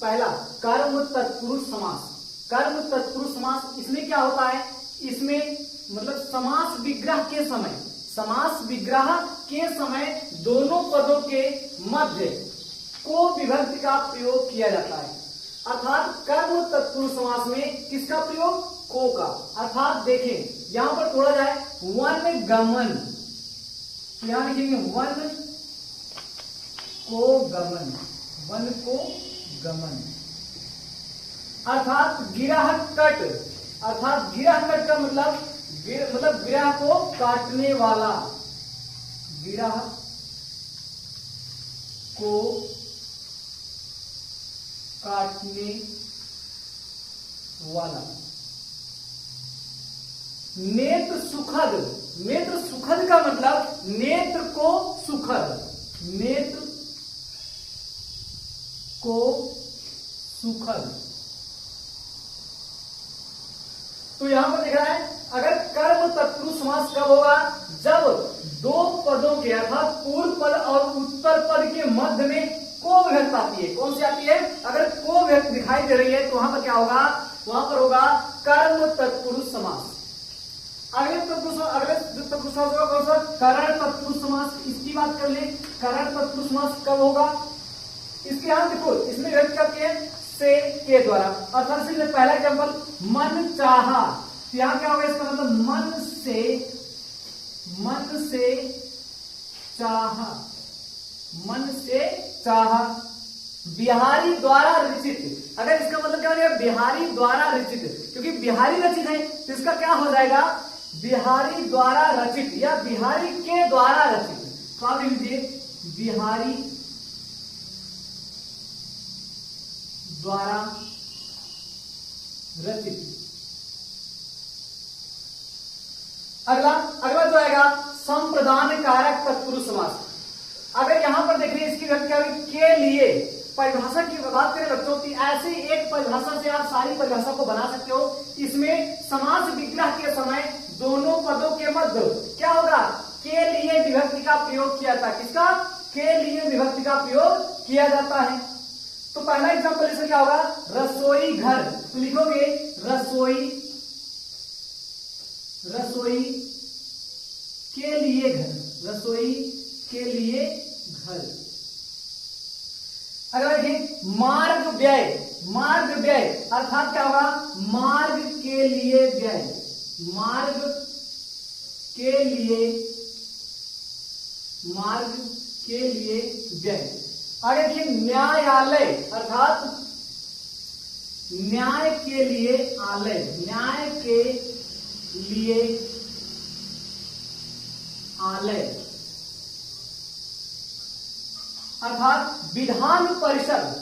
पहला कर्म तत्पुरुष समास। कर्म तत्पुरुष समास इसमें क्या होता है, इसमें मतलब समास विग्रह के समय, समास विग्रह के समय दोनों पदों के मध्य को विभक्ति का प्रयोग किया जाता है। अर्थात कर्म तत्पुरुष समास में किसका प्रयोग, को का। अर्थात देखें यहां पर थोड़ा जाए वन गमन, यहां लिखेंगे वन को गमन, वन को गमन। अर्थात गिरह कट, अर्थात गिरह कट का मतलब गिरह को काटने वाला, गिरह को काटने वाला। नेत्र सुखद, नेत्र सुखद का मतलब नेत्र को सुखद, नेत्र को सुखद। तो यहां पर दिख रहा है अगर कर्म तत्पुरुष समास कब होगा, जब दो पदों के अर्थात पूर्व पद और उत्तर पद के मध्य में को विभक्ति आती है। कौन सी आती है, अगर को विभक्ति दिखाई दे रही है तो वहां पर क्या होगा, वहां पर होगा कर्म तत्पुरुष समास। अगले तत्पुरुष होगा कौन सा, करण तत्पुरुष समास। इसकी बात कर ले, करण तत्पुरुष समास कब होगा, इसके यहां देखो इसमें विभक्ति आती है से के द्वारा। अर्थात इसमें पहला एग्जाम्पल मन चाहा, तो यहां क्या होगा, इसका मतलब मन से चाहा, मन से चाहा। बिहारी द्वारा रचित, अगर इसका मतलब क्या हो जाएगा, बिहारी द्वारा रचित, क्योंकि बिहारी रचित है तो इसका क्या हो जाएगा, बिहारी द्वारा रचित या बिहारी के द्वारा रचित। तो आप लिख लीजिए बिहारी द्वारा रचित। अगला जो आएगा संप्रदान कारक तत्पुरुष समास। अगर यहां पर देखिए इसकी व्याख्या के लिए परिभाषा की बात करें बच्चों की, ऐसी एक परिभाषा से आप सारी परिभाषा को बना सकते हो। इसमें समास विग्रह के समय दोनों पदों के मध्य क्या होगा, के लिए विभक्ति का प्रयोग किया जाता है। किसका, के लिए विभक्ति का प्रयोग किया जाता है। तो पहला एग्जाम्पल इसमें क्या होगा, रसोई घर, तो लिखोगे रसोई, रसोई के लिए घर, रसोई के लिए घर। अगर देखिए मार्ग व्यय, मार्ग व्यय अर्थात क्या होगा, मार्ग के लिए व्यय, मार्ग के लिए, मार्ग के लिए व्यय। आगे देखिए न्यायालय अर्थात न्याय के लिए आलय, न्याय के लिए आलय। अर्थात विधान परिषद।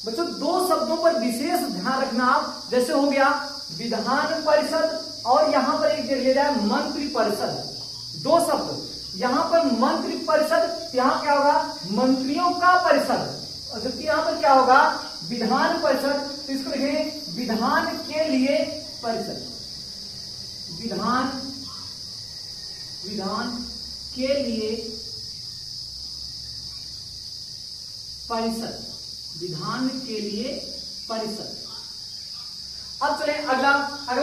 बच्चों दो शब्दों पर विशेष ध्यान रखना आप, जैसे हो गया विधान परिषद और यहां पर एक ले जाए मंत्री परिषद, दो शब्द। यहां पर मंत्री परिषद, यहां क्या होगा, मंत्रियों का परिषद, और जबकि यहां पर क्या होगा, विधान परिषद। तो इसको लिखेंगे विधान के लिए परिषद, विधान, विधान के लिए परिषद, विधान के लिए परिषद। अब चले अगला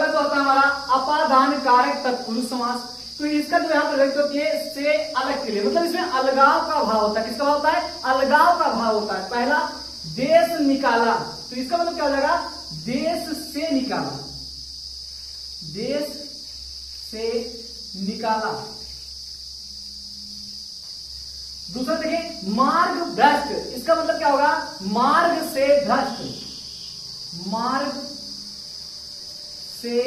जो होता है हमारा अपादान कारक तत्पुरुष समास। तो इसका जो यहां पर व्यक्त होती है से अलग के लिए, मतलब इसमें अलगाव का भाव होता है। किसका भाव होता है, अलगाव का भाव होता है। पहला देश निकाला, तो इसका मतलब क्या हो जाएगा, देश से निकाला, देश से निकाला। दूसरा देखिए मार्ग भ्रष्ट, इसका मतलब क्या होगा, मार्ग से भ्रष्ट, मार्ग से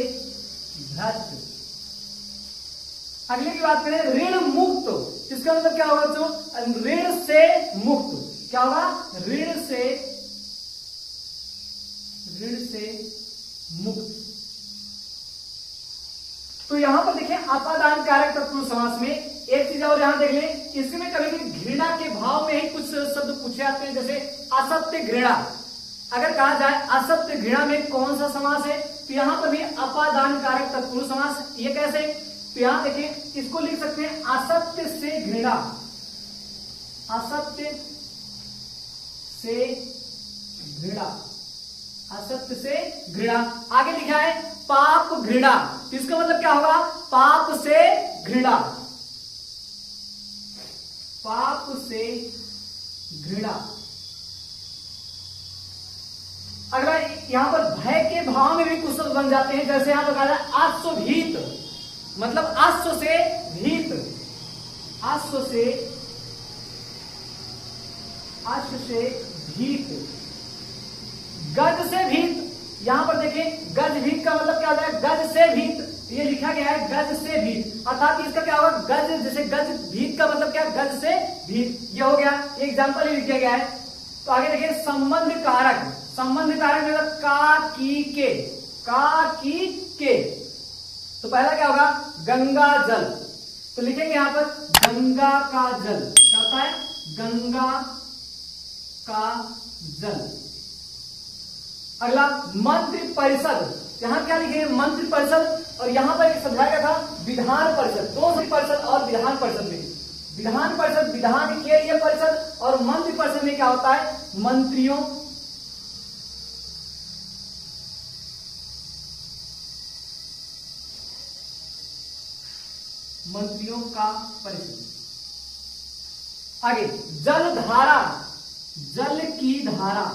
भ्रष्ट। अगले की बात करें ऋण मुक्त, इसका मतलब क्या होगा बच्चों, ऋण से मुक्त। क्या होगा, ऋण से मुक्त। तो यहां पर देखिए अपादान कारक तत्पुरुष समास में एक चीज और यहां देख लें, इसमें कभी कभी घृणा के भाव में ही कुछ शब्द पूछे जाते हैं, जैसे असत्य घृणा। अगर कहा जाए असत्य घृणा में कौन सा समास है, तो यहां पर भी अपादान कारक तत्पुरुष समास। ये कैसे, तो यहां देखिए इसको लिख सकते हैं असत्य से घृणा, असत्य से घृणा। असत्य से घृणा। आगे लिखा है पाप घृणा, इसका मतलब क्या होगा? पाप से घृणा, पाप से घृणा। अगला यहां पर भय के भाव में भी कुछ शब्द बन जाते हैं, जैसे यहां पर कहा जाए आश्वभीत, मतलब आश्व से भीत, आश्व से भीत, गज से भीत। यहां पर देखें गज भीत का मतलब क्या होता है? गज से भीत, ये लिखा गया है गज से भीत, अर्थात इसका क्या होगा? गज, जैसे गज भीत का मतलब क्या? गज से भीत, ये हो गया, एग्जाम्पल ही लिखा गया है। तो आगे देखिए संबंध कारक, संबंध कारक मतलब का की के, का की के। तो पहला क्या होगा? गंगा जल, तो लिखेंगे यहां पर गंगा का जल, क्या होता है? गंगा का जल। अगला मंत्रि परिषद, यहां क्या लिखे? मंत्रि परिषद, और यहां पर एक समझाया गया था विधान परिषद, दो परिषद और विधान परिषद में, विधान परिषद विधान के लिए परिषद, और मंत्रि परिषद में क्या होता है? मंत्रियों, मंत्रियों का परिषद। आगे जलधारा, जल की धारा,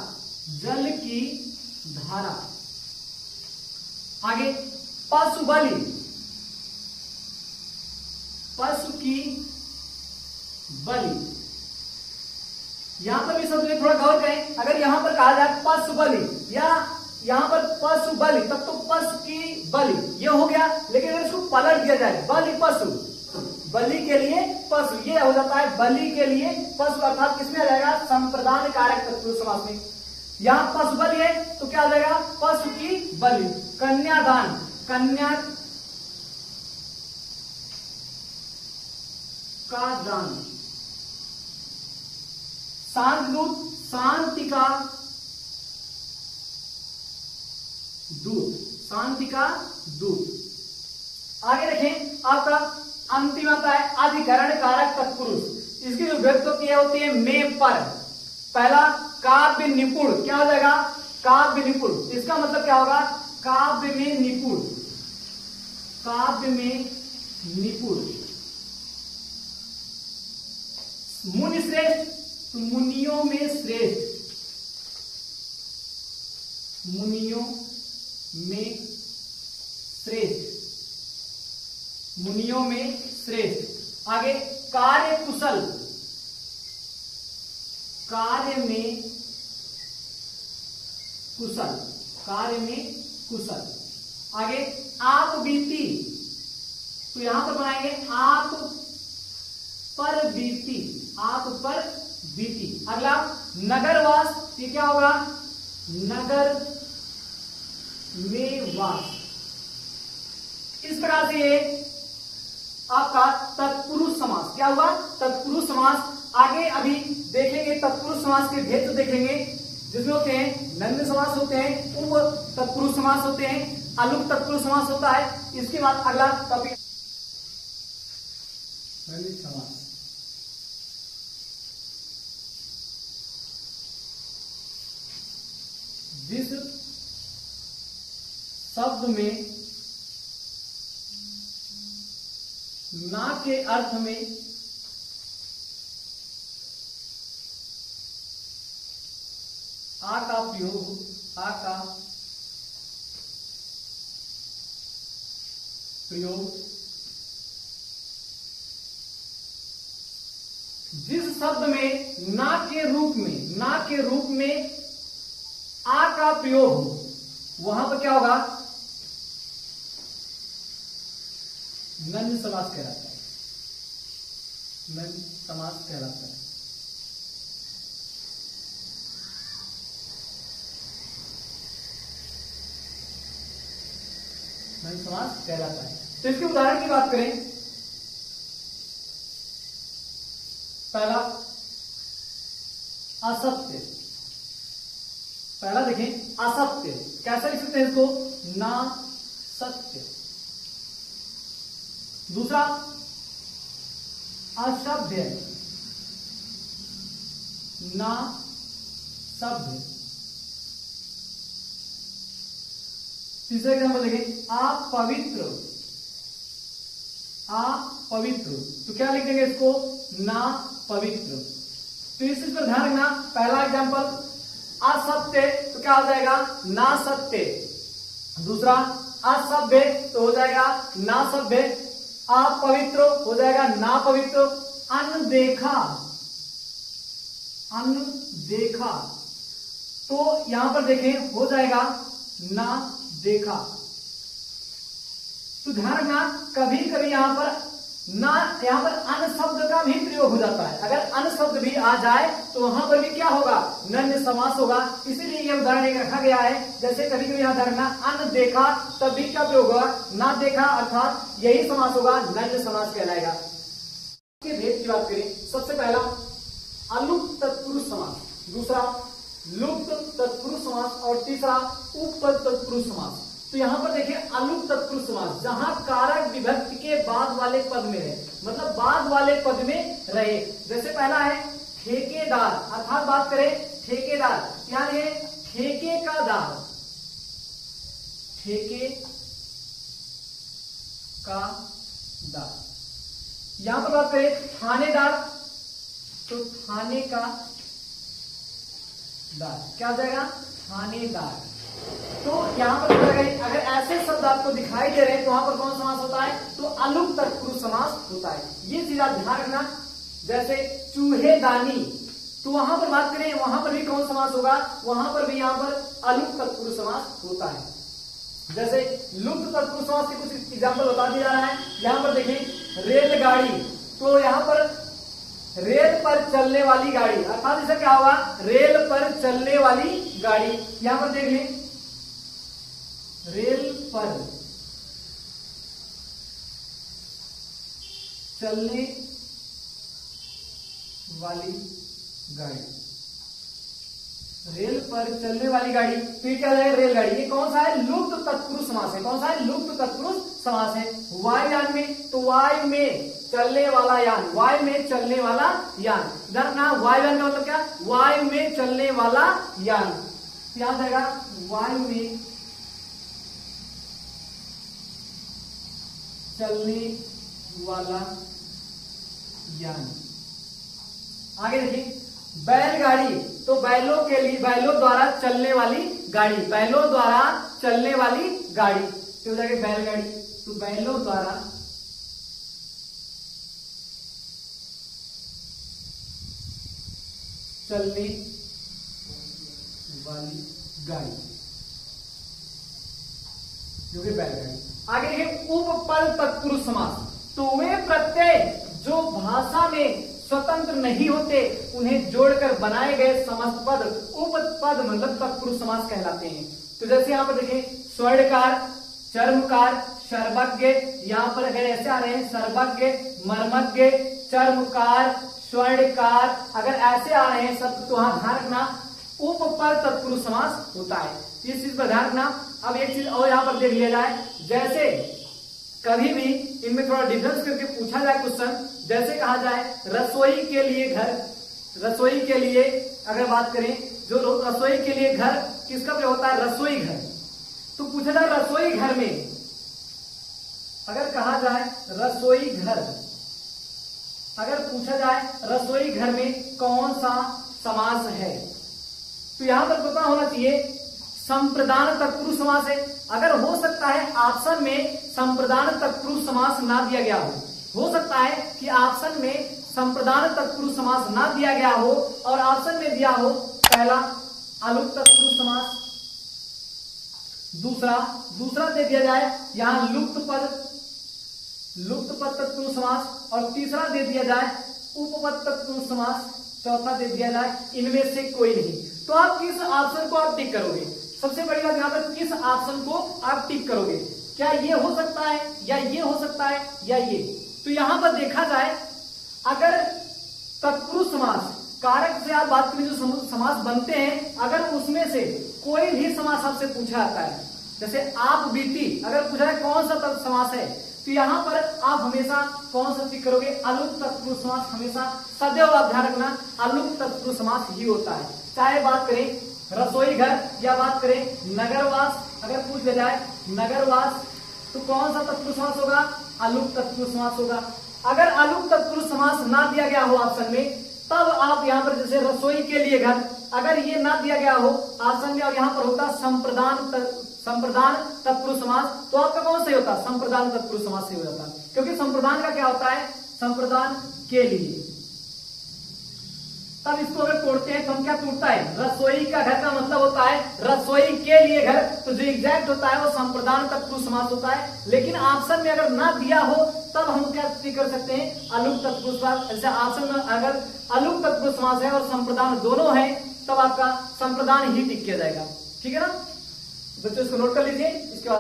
जल की धारा। आगे पशु बलि, पशु की बलि। यहां पर भी शब्द में थोड़ा गौर करें, अगर यहां पर कहा जाए पशु बलि या यहां पर पशु बलि, तब तो पशु की बलि ये हो गया, लेकिन अगर इसको पलट दिया जाए बलि पशु, बलि के लिए पशु, ये हो जाता है बलि के लिए पशु, अर्थात किसमें आ जाएगा? संप्रदान कारक तत्पुरुष समास में। यहां पशु बलि है तो क्या आ जाएगा? पशु की बलि। कन्यादान, कन्या का दान। शांतदूत, शांति का दूत, शांति का दूत। आगे देखें आपका अंतिम आता है अधिकरण कारक तत्पुरुष, इसकी जो विभक्ति होती है में पर। पहला काव्य निपुण, क्या हो जाएगा? काव्य निपुण, इसका मतलब क्या होगा? काव्य में निपुण, काव्य में निपुण। मुनि श्रेष्ठ, तो मुनियों में श्रेष्ठ, मुनियों में श्रेष्ठ, मुनियों में श्रेष्ठ। आगे कार्य कुशल, कार्य में कुशल, कार्य में कुशल। आगे आप बीती, तो यहां पर बनाएंगे आप पर बीती, आप पर बीती। अगला नगरवास, ये क्या होगा? नगर में वास। इस प्रकार से ये आपका तत्पुरुष समास क्या हुआ? तत्पुरुष समास। आगे अभी देखेंगे तत्पुरुष समास के भेद देखेंगे, जिसमें होते हैं नंद समास होते हैं, उप तत्पुरुष समास होते हैं, अलुक तत्पुरुष समास होता है। इसके बाद अगला टॉपिक समास। जिस शब्द में ना के अर्थ में आ का प्रयोग, आ का प्रयोग, जिस शब्द में ना के रूप में, ना के रूप में आ का प्रयोग हो, वहां पर क्या होगा? नंद समास कहलाता है, नंद समास कहलाता है। नंद समास कहलाता है। तो इसके उदाहरण की बात करें, पहला असत्य, पहला देखें असत्य, कैसे लिख सकते हैं इसको? ना सत्य। दूसरा असभ्य, ना सभ्य। तीसरा एग्जाम्पल देखें, अपवित्र, अपवित्र, तो क्या लिख देंगे इसको, ना पवित्र। तो इस चीज पर ध्यान रखना। पहला एग्जाम्पल असत्य, तो क्या हो जाएगा, ना सत्य। दूसरा असभ्य, तो हो जाएगा ना सभ्य। अपवित्र हो जाएगा ना पवित्र। अनदेखा, अनदेखा, तो यहां पर देखें हो जाएगा ना देखा। तो ध्यान रखना, कभी कभी यहां पर अन शब्द का भी प्रयोग हो जाता है। अगर अन शब्द भी आ जाए तो वहां पर भी क्या होगा, नन्य समास होगा। इसीलिए ये उदाहरण एक रखा गया है। जैसे कभी कभी यहां ध्यान रखना, अन देखा तब भी क्या प्रयोग होगा, ना देखा, अर्थात यही समास होगा, नन्य समास कहलाएगा। के भेद की बात करें, सबसे पहला अलुप्त तत्पुरुष समास, दूसरा लुप्त तत्पुरुष समास और तीसरा उपपद तत्पुरुष समास। तो यहां पर देखिए अलुप्त तत्पुरुष समास, जहां कारक विभक्ति के बाद वाले पद में है, मतलब बाद वाले पद में रहे। जैसे पहला है ठेकेदार, अर्थात बात करें ठेकेदार, यानी ठेके का दार, ठेके का दार। यहां पर बात करें थानेदार, तो थाने का दार क्या हो जाएगा, थानेदार। तो यहां पर अगर ऐसे शब्द आपको दिखाई दे रहे हैं तो वहां पर कौन समास होता है, तो अलुप्त तत्पुरुष समास होता है। ये चीज आप ध्यान रखना। जैसे चूहेदानी, तो वहां पर बात करें, वहां पर भी कौन समास होगा, वहां पर भी यहां पर अलुप्त तत्पुरुष समास होता है। जैसे लुप्त तत्पुरुष समास के कुछ एग्जाम्पल बता दिया जा रहा है। यहां पर देखें रेलगाड़ी, तो यहां पर रेल पर चलने वाली गाड़ी, अर्थात इसका क्या होगा, रेल पर चलने वाली गाड़ी। यहां पर देख लें, रेल पर चलने वाली गाड़ी, रेल पर चलने वाली गाड़ी, फिर क्या है, रेलगाड़ी। ये कौन सा है, लुप्त तत्पुरुष समास है। कौन सा है, लुप्त तत्पुरुष समास है। वायुयान में, तो वायु में चलने वाला यान, वायु में चलने वाला यान। ना वायुयान का मतलब क्या, वायु में चलने वाला यान। क्या जाएगा, वायु में चलने वाला यान। आगे देखिए बैलगाड़ी, तो बैलों के लिए, बैलों द्वारा चलने वाली गाड़ी, बैलों द्वारा चलने वाली गाड़ी, तो हो जाएगा बैलगाड़ी। तो बैलों द्वारा चलने वाली गाड़ी, जो कि बैलगाड़ी। आगे देखिए उपपद तत्पुरुष समास, तो वे प्रत्यय जो भाषा में स्वतंत्र नहीं होते उन्हें जोड़कर बनाए गए समस्त पद उपपद मतलब तत्पुरुष समास कहलाते हैं। तो जैसे यहां पर देखें स्वर्णकार, चर्मकार, सर्वज्ञ, यहां पर अगर ऐसे आ रहे हैं सर्वज्ञ, मर्मज्ञ, चर्मकार, स्वर्णकार, अगर ऐसे आ रहे हैं शब्द तो वहां ध्यान रखना उपपद तत्पुरुष समास होता है। इस चीज पर ध्यान रखना। अब एक चीज और यहां पर देख लिया जाए, जैसे कभी भी इनमें थोड़ा डिफरेंस करके पूछा जाए क्वेश्चन, जैसे कहा जाए रसोई के लिए घर, रसोई के लिए अगर बात करें, जो लोग रसोई के लिए घर किसका प्रयोग होता है, रसोई घर। तो पूछा जाए रसोई घर में, अगर कहा जाए रसोई घर, अगर पूछा जाए रसोई घर में कौन सा समास है, तो यहां पर पता होना चाहिए संप्रदान तत्पुरुष समास है। अगर हो सकता है ऑप्शन में संप्रदान तत्पुरुष समास ना दिया गया हो सकता है कि ऑप्शन में संप्रदान तत्पुरुष समास ना दिया गया हो और ऑप्शन में दिया हो पहला अलुप्त तत्पुरुष समास, दूसरा दे दिया जाए यहां लुप्त पद तत्पुरुष समास और तीसरा दे दिया जाए उपपद तत्पुरुष समास, चौथा दे दिया जाए इनमें से कोई नहीं। तो आप किस ऑप्शन को आप टिक करोगे, सबसे बड़ी बात यहां पर किस ऑप्शन को आप टिक करोगे, क्या ये हो सकता है या ये हो सकता है या ये। तो यहां पर देखा जाए अगर तत्पुरुष समास कारक से आप बात करें जो समास बनते हैं, अगर उसमें से कोई भी समास आपसे पूछा जाता है, जैसे आप बीती अगर पूछा है कौन सा समास है, तो यहां पर आप हमेशा कौन सा टिक करोगे, अलुप्त तत्पुरुष समास। हमेशा सदैव आप ध्यान रखना अलुप्त तत्पुरुष समास ही होता है। चाहे बात करें रसोई घर, या बात करें नगरवास, अगर पूछ लिया जाए नगरवास, तो कौन सा तत्पुरुष समास होगा? अलुक तत्पुरुष समास होगा। अगर अलुक तत्पुरुष समास ना दिया गया हो ऑप्शन में, तब आप यहाँ पर जैसे रसोई के लिए घर, अगर ये ना दिया गया हो ऑप्शन में और यहाँ पर होता संप्रदान तत्पुरुष समास, तो आपका कौन सही होता? संप्रदान तत्पुरुष समास सही हो जाता, क्योंकि संप्रदान का क्या होता है? संप्रदान के लिए। तब इसको अगर तोड़ते हैं तो हम क्या टूटता है? रसोई का घर का मतलब होता है रसोई के लिए घर, तो जो एग्जैक्ट होता है वो संप्रदान तत्पुरुष समास होता है। लेकिन ऑप्शन में अगर ना दिया हो तब हम क्या कर सकते हैं? अलुक तत्पुरुष समास। जैसे ऑप्शन में अगर अलुक तत्पुरुष समास है और संप्रदान दोनों है, तब आपका संप्रदान ही टिक किया जाएगा। ठीक है ना बच्चों, इसको नोट कर लीजिए। इसके बाद